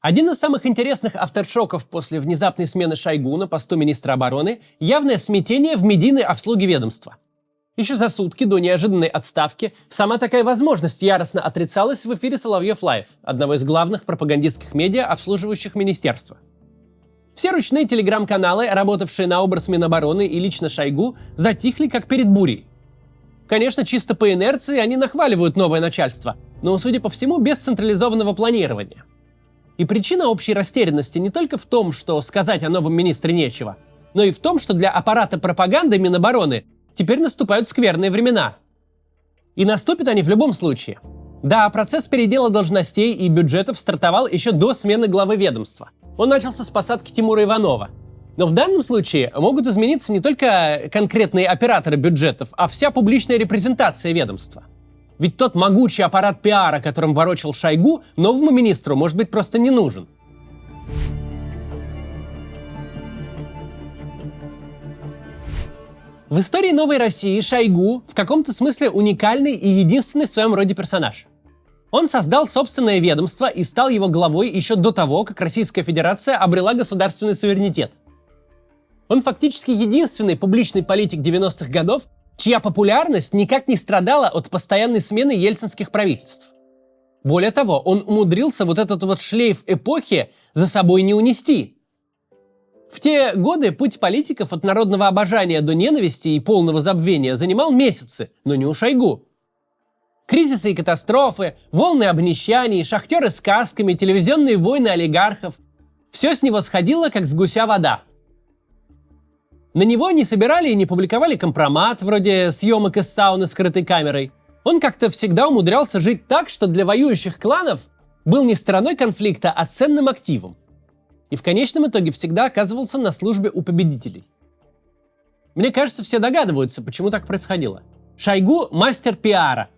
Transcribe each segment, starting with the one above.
Один из самых интересных авторшоков после внезапной смены Шойгу на посту министра обороны – явное смятение в медийной обслуге ведомства. Еще за сутки до неожиданной отставки сама такая возможность яростно отрицалась в эфире Соловьев Лайв, одного из главных пропагандистских медиа, обслуживающих министерство. Все ручные телеграм-каналы, работавшие на образ Минобороны и лично Шойгу, затихли как перед бурей. Конечно, чисто по инерции они нахваливают новое начальство, но, судя по всему, без централизованного планирования. И причина общей растерянности не только в том, что сказать о новом министре нечего, но и в том, что для аппарата пропаганды Минобороны теперь наступают скверные времена. И наступят они в любом случае. Да, процесс передела должностей и бюджетов стартовал еще до смены главы ведомства. Он начался с посадки Тимура Иванова. Но в данном случае могут измениться не только конкретные операторы бюджетов, а вся публичная репрезентация ведомства. Ведь тот могучий аппарат пиара, которым ворочал Шойгу, новому министру может быть просто не нужен. В истории новой России Шойгу в каком-то смысле уникальный и единственный в своем роде персонаж. Он создал собственное ведомство и стал его главой еще до того, как Российская Федерация обрела государственный суверенитет. Он фактически единственный публичный политик 90-х годов, чья популярность никак не страдала от постоянной смены ельцинских правительств. Более того, он умудрился вот этот вот шлейф эпохи за собой не унести. В те годы путь политиков от народного обожания до ненависти и полного забвения занимал месяцы, но не у Шойгу. Кризисы и катастрофы, волны обнищаний, шахтеры с касками, телевизионные войны олигархов – все с него сходило, как с гуся вода. На него не собирали и не публиковали компромат, вроде съемок из сауны скрытой камерой. Он как-то всегда умудрялся жить так, что для воюющих кланов был не стороной конфликта, а ценным активом. И в конечном итоге всегда оказывался на службе у победителей. Мне кажется, все догадываются, почему так происходило. Шойгу – мастер пиара.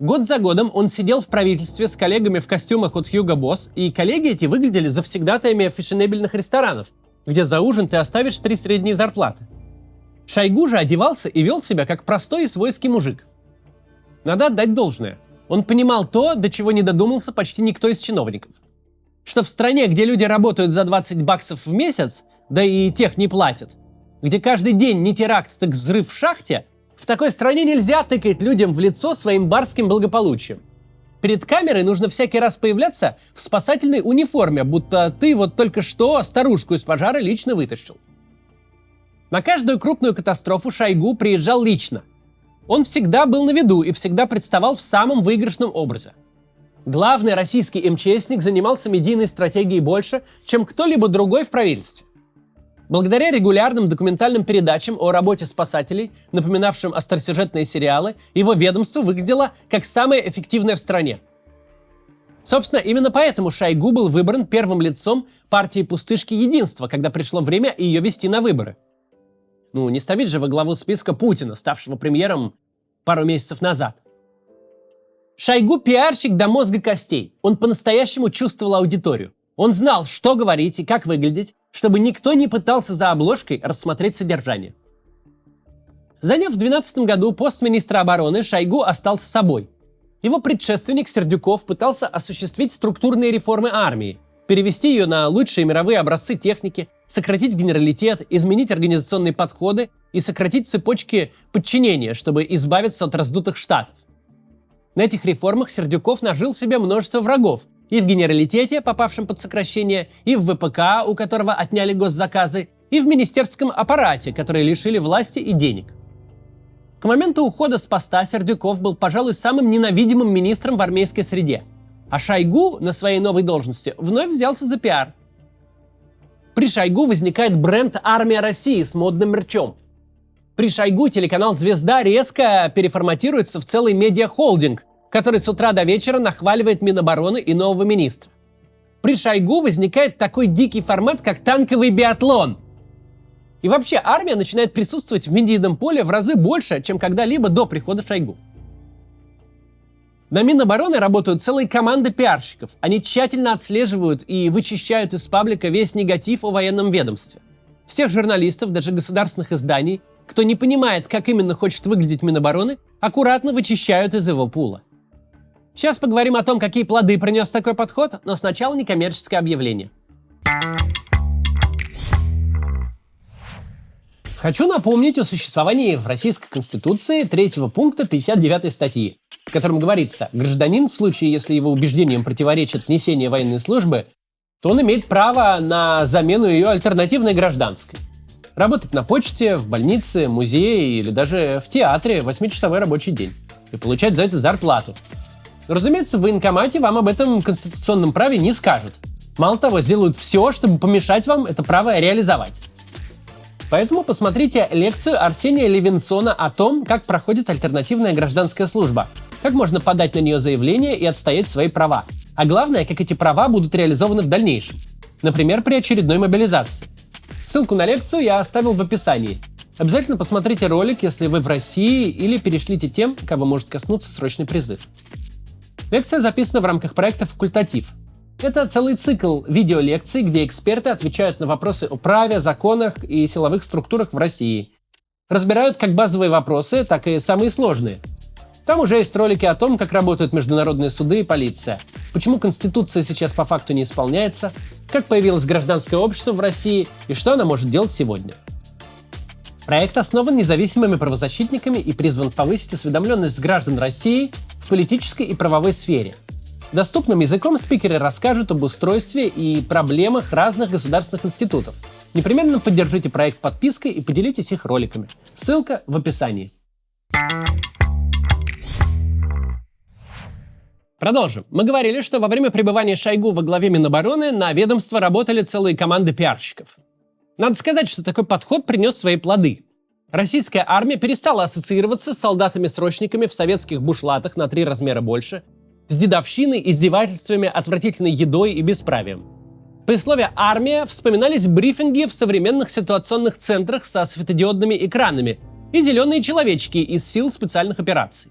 Год за годом он сидел в правительстве с коллегами в костюмах от Hugo Boss, и коллеги эти выглядели завсегдатаями фешенебельных ресторанов, где за ужин ты оставишь 3 средние зарплаты. Шойгу же одевался и вел себя как простой и свойский мужик. Надо отдать должное. Он понимал то, до чего не додумался почти никто из чиновников. Что в стране, где люди работают за 20 баксов в месяц, да и тех не платят, где каждый день не теракт, так взрыв в шахте, в такой стране нельзя тыкать людям в лицо своим барским благополучием. Перед камерой нужно всякий раз появляться в спасательной униформе, будто ты вот только что старушку из пожара лично вытащил. На каждую крупную катастрофу Шойгу приезжал лично. Он всегда был на виду и всегда представал в самом выигрышном образе. Главный российский МЧСник занимался медийной стратегией больше, чем кто-либо другой в правительстве. Благодаря регулярным документальным передачам о работе спасателей, напоминавшим остросюжетные сериалы, его ведомство выглядело как самое эффективное в стране. Собственно, именно поэтому Шойгу был выбран первым лицом партии «Пустышки Единства», когда пришло время ее вести на выборы. Не ставить же во главу списка Путина, ставшего премьером пару месяцев назад. Шойгу пиарщик до мозга костей. Он по-настоящему чувствовал аудиторию. Он знал, что говорить и как выглядеть, чтобы никто не пытался за обложкой рассмотреть содержание. Заняв в 2012 году пост министра обороны, Шойгу остался собой. Его предшественник Сердюков пытался осуществить структурные реформы армии, перевести ее на лучшие мировые образцы техники, сократить генералитет, изменить организационные подходы и сократить цепочки подчинения, чтобы избавиться от раздутых штатов. На этих реформах Сердюков нажил себе множество врагов, и в генералитете, попавшем под сокращение, и в ВПК, у которого отняли госзаказы, и в министерском аппарате, которые лишили власти и денег. К моменту ухода с поста Сердюков был, пожалуй, самым ненавидимым министром в армейской среде. А Шойгу на своей новой должности вновь взялся за пиар. При Шойгу возникает бренд «Армия России» с модным мерчом. При Шойгу телеканал «Звезда» резко переформатируется в целый медиахолдинг, который с утра до вечера нахваливает Минобороны и нового министра. При Шойгу возникает такой дикий формат, как танковый биатлон. И вообще армия начинает присутствовать в медийном поле в разы больше, чем когда-либо до прихода Шойгу. На Минобороны работают целые команды пиарщиков. Они тщательно отслеживают и вычищают из паблика весь негатив о военном ведомстве. Всех журналистов, даже государственных изданий, кто не понимает, как именно хочет выглядеть Минобороны, аккуратно вычищают из его пула. Сейчас поговорим о том, какие плоды принес такой подход, но сначала некоммерческое объявление. Хочу напомнить о существовании в Российской Конституции 3 пункта 59 статьи, в котором говорится: гражданин, в случае, если его убеждениям противоречит несение военной службы, то он имеет право на замену ее альтернативной гражданской. Работать на почте, в больнице, музее или даже в театре 8-часовой рабочий день и получать за это зарплату. Но, разумеется, в военкомате вам об этом конституционном праве не скажут. Мало того, сделают все, чтобы помешать вам это право реализовать. Поэтому посмотрите лекцию Арсения Левинсона о том, как проходит альтернативная гражданская служба, как можно подать на нее заявление и отстоять свои права. А главное, как эти права будут реализованы в дальнейшем. Например, при очередной мобилизации. Ссылку на лекцию я оставил в описании. Обязательно посмотрите ролик, если вы в России, или перешлите тем, кого может коснуться срочный призыв. Лекция записана в рамках проекта «Факультатив». Это целый цикл видеолекций, где эксперты отвечают на вопросы о праве, законах и силовых структурах в России. Разбирают как базовые вопросы, так и самые сложные. Там уже есть ролики о том, как работают международные суды и полиция, почему Конституция сейчас по факту не исполняется, как появилось гражданское общество в России и что оно может делать сегодня. Проект основан независимыми правозащитниками и призван повысить осведомленность граждан России в политической и правовой сфере. Доступным языком спикеры расскажут об устройстве и проблемах разных государственных институтов. Непременно поддержите проект подпиской и поделитесь их роликами. Ссылка в описании. Продолжим. Мы говорили, что во время пребывания Шойгу во главе Минобороны на ведомство работали целые команды пиарщиков. Надо сказать, что такой подход принес свои плоды. Российская армия перестала ассоциироваться с солдатами-срочниками в советских бушлатах на 3 размера больше, с дедовщиной, издевательствами, отвратительной едой и бесправием. При слове «армия» вспоминались брифинги в современных ситуационных центрах со светодиодными экранами и зеленые человечки из сил специальных операций.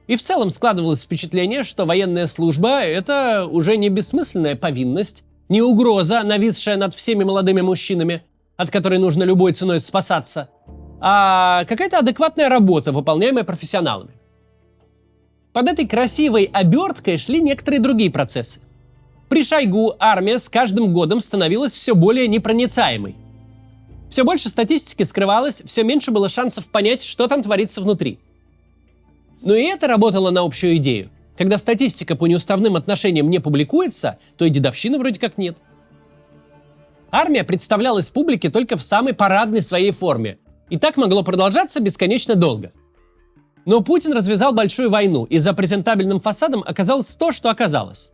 И в целом складывалось впечатление, что военная служба — это уже не бессмысленная повинность, не угроза, нависшая над всеми молодыми мужчинами, от которой нужно любой ценой спасаться, а какая-то адекватная работа, выполняемая профессионалами. Под этой красивой оберткой шли некоторые другие процессы. При Шойгу армия с каждым годом становилась все более непроницаемой. Все больше статистики скрывалось, все меньше было шансов понять, что там творится внутри. Но и это работало на общую идею. Когда статистика по неуставным отношениям не публикуется, то и дедовщины вроде как нет. Армия представлялась публике только в самой парадной своей форме. И так могло продолжаться бесконечно долго. Но Путин развязал большую войну, и за презентабельным фасадом оказалось то, что оказалось.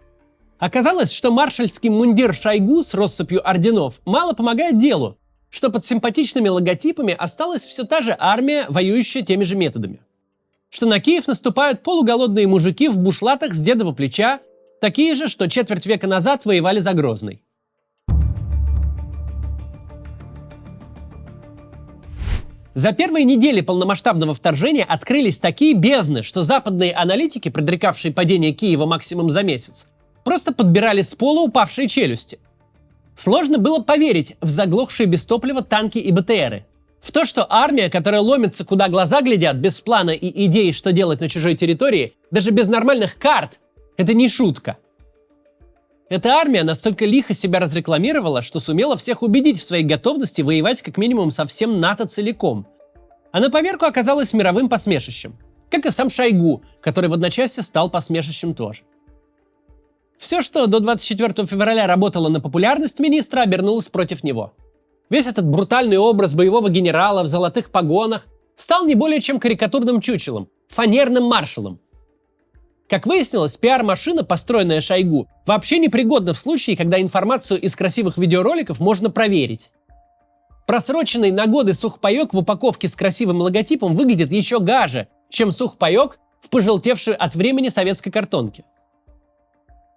Оказалось, что маршальский мундир Шойгу с россыпью орденов мало помогает делу, что под симпатичными логотипами осталась все та же армия, воюющая теми же методами. Что на Киев наступают полуголодные мужики в бушлатах с дедова плеча, такие же, что четверть века назад воевали за Грозный. За первые недели полномасштабного вторжения открылись такие бездны, что западные аналитики, предрекавшие падение Киева максимум за месяц, просто подбирали с пола упавшие челюсти. Сложно было поверить в заглохшие без топлива танки и БТРы. В то, что армия, которая ломится, куда глаза глядят, без плана и идеи, что делать на чужой территории, даже без нормальных карт, это не шутка. Эта армия настолько лихо себя разрекламировала, что сумела всех убедить в своей готовности воевать как минимум со всем НАТО целиком. А на поверку оказалась мировым посмешищем. Как и сам Шойгу, который в одночасье стал посмешищем тоже. Все, что до 24 февраля работало на популярность министра, обернулось против него. Весь этот брутальный образ боевого генерала в золотых погонах стал не более чем карикатурным чучелом, фанерным маршалом. Как выяснилось, пиар-машина, построенная Шойгу, вообще непригодна в случае, когда информацию из красивых видеороликов можно проверить. Просроченный на годы сухпайок в упаковке с красивым логотипом выглядит еще гаже, чем сухпайок в пожелтевшей от времени советской картонке.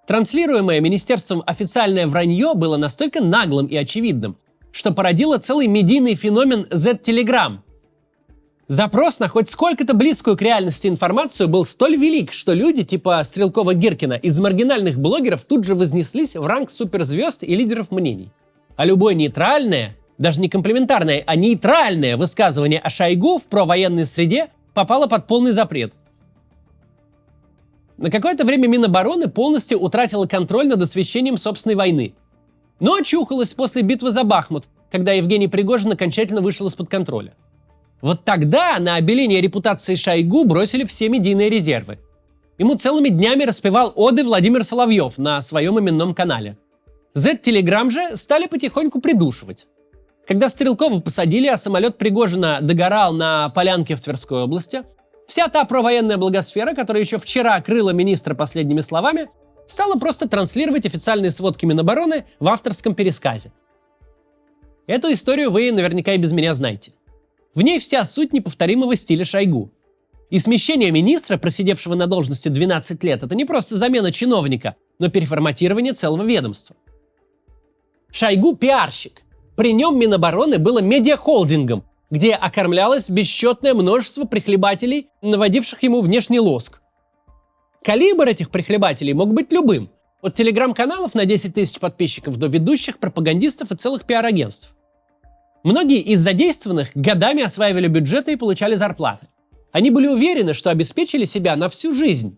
Транслируемое министерством официальное вранье было настолько наглым и очевидным, что породило целый медийный феномен Z-Telegram. Запрос на хоть сколько-то близкую к реальности информацию был столь велик, что люди типа Стрелкова-Гиркина из маргинальных блогеров тут же вознеслись в ранг суперзвезд и лидеров мнений. А любое нейтральное, даже не комплиментарное, а нейтральное высказывание о Шойгу в провоенной среде попало под полный запрет. На какое-то время Минобороны полностью утратила контроль над освещением собственной войны. Но очухалась после битвы за Бахмут, когда Евгений Пригожин окончательно вышел из-под контроля. Вот тогда на обеление репутации Шойгу бросили все медийные резервы. Ему целыми днями распевал оды Владимир Соловьев на своем именном канале. Z-Telegram же стали потихоньку придушивать. Когда Стрелкова посадили, а самолет Пригожина догорал на Полянке в Тверской области, вся та провоенная благосфера, которая еще вчера крыла министра последними словами, стала просто транслировать официальные сводки Минобороны в авторском пересказе. Эту историю вы наверняка и без меня знаете. В ней вся суть неповторимого стиля Шойгу. И смещение министра, просидевшего на должности 12 лет, это не просто замена чиновника, но переформатирование целого ведомства. Шойгу – пиарщик. При нем Минобороны было медиахолдингом, где окормлялось бесчетное множество прихлебателей, наводивших ему внешний лоск. Калибр этих прихлебателей мог быть любым. От телеграм-каналов на 10 тысяч подписчиков до ведущих, пропагандистов и целых пиар-агентств. Многие из задействованных годами осваивали бюджеты и получали зарплаты. Они были уверены, что обеспечили себя на всю жизнь.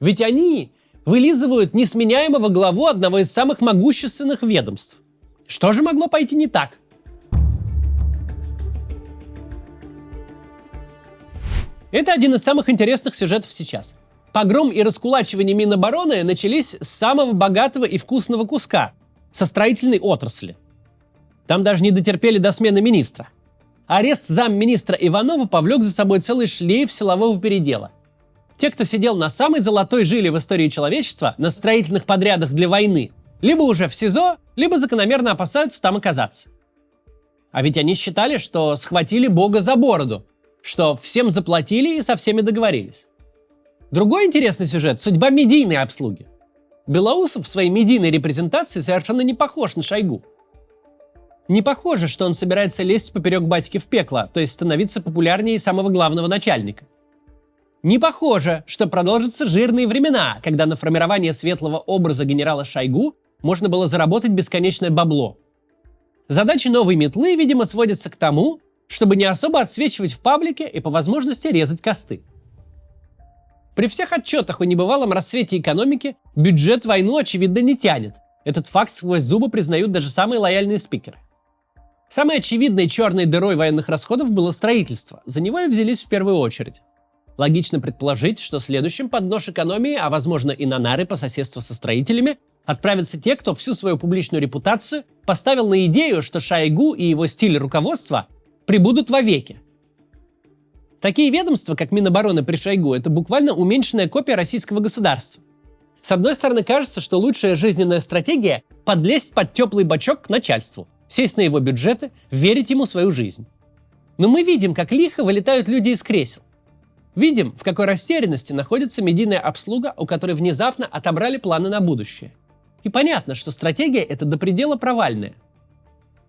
Ведь они вылизывают несменяемого главу одного из самых могущественных ведомств. Что же могло пойти не так? Это один из самых интересных сюжетов сейчас. Погром и раскулачивание Минобороны начались с самого богатого и вкусного куска – со строительной отрасли. Там даже не дотерпели до смены министра. Арест замминистра Иванова повлек за собой целый шлейф силового передела. Те, кто сидел на самой золотой жиле в истории человечества, на строительных подрядах для войны, либо уже в СИЗО, либо закономерно опасаются там оказаться. А ведь они считали, что схватили Бога за бороду, что всем заплатили и со всеми договорились. Другой интересный сюжет – судьба медийной обслуги. Белоусов в своей медийной репрезентации совершенно не похож на Шойгу. Не похоже, что он собирается лезть поперек батьки в пекло, то есть становиться популярнее самого главного начальника. Не похоже, что продолжатся жирные времена, когда на формирование светлого образа генерала Шойгу можно было заработать бесконечное бабло. Задачи новой метлы, видимо, сводятся к тому, чтобы не особо отсвечивать в паблике и по возможности резать косты. При всех отчетах о небывалом рассвете экономики бюджет войну, очевидно, не тянет. Этот факт сквозь зубы признают даже самые лояльные спикеры. Самой очевидной черной дырой военных расходов было строительство. За него и взялись в первую очередь. Логично предположить, что следующим под нож экономии, а возможно и на нары по соседству со строителями, отправятся те, кто всю свою публичную репутацию поставил на идею, что Шойгу и его стиль руководства пребудут вовеки. Такие ведомства, как Минобороны при Шойгу, это буквально уменьшенная копия российского государства. С одной стороны, кажется, что лучшая жизненная стратегия – подлезть под теплый бочок к начальству, сесть на его бюджеты, верить ему свою жизнь. Но мы видим, как лихо вылетают люди из кресел. Видим, в какой растерянности находится медийная обслуга, у которой внезапно отобрали планы на будущее. И понятно, что стратегия эта до предела провальная.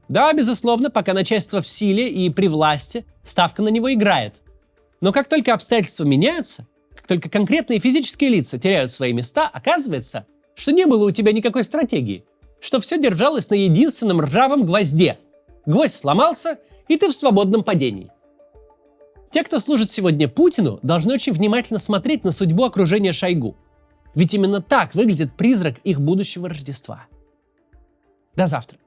Да, безусловно, пока начальство в силе и при власти, ставка на него играет. Но как только обстоятельства меняются, как только конкретные физические лица теряют свои места, оказывается, что не было у тебя никакой стратегии, что все держалось на единственном ржавом гвозде. Гвоздь сломался, и ты в свободном падении. Те, кто служит сегодня Путину, должны очень внимательно смотреть на судьбу окружения Шойгу. Ведь именно так выглядит призрак их будущего Рождества. До завтра.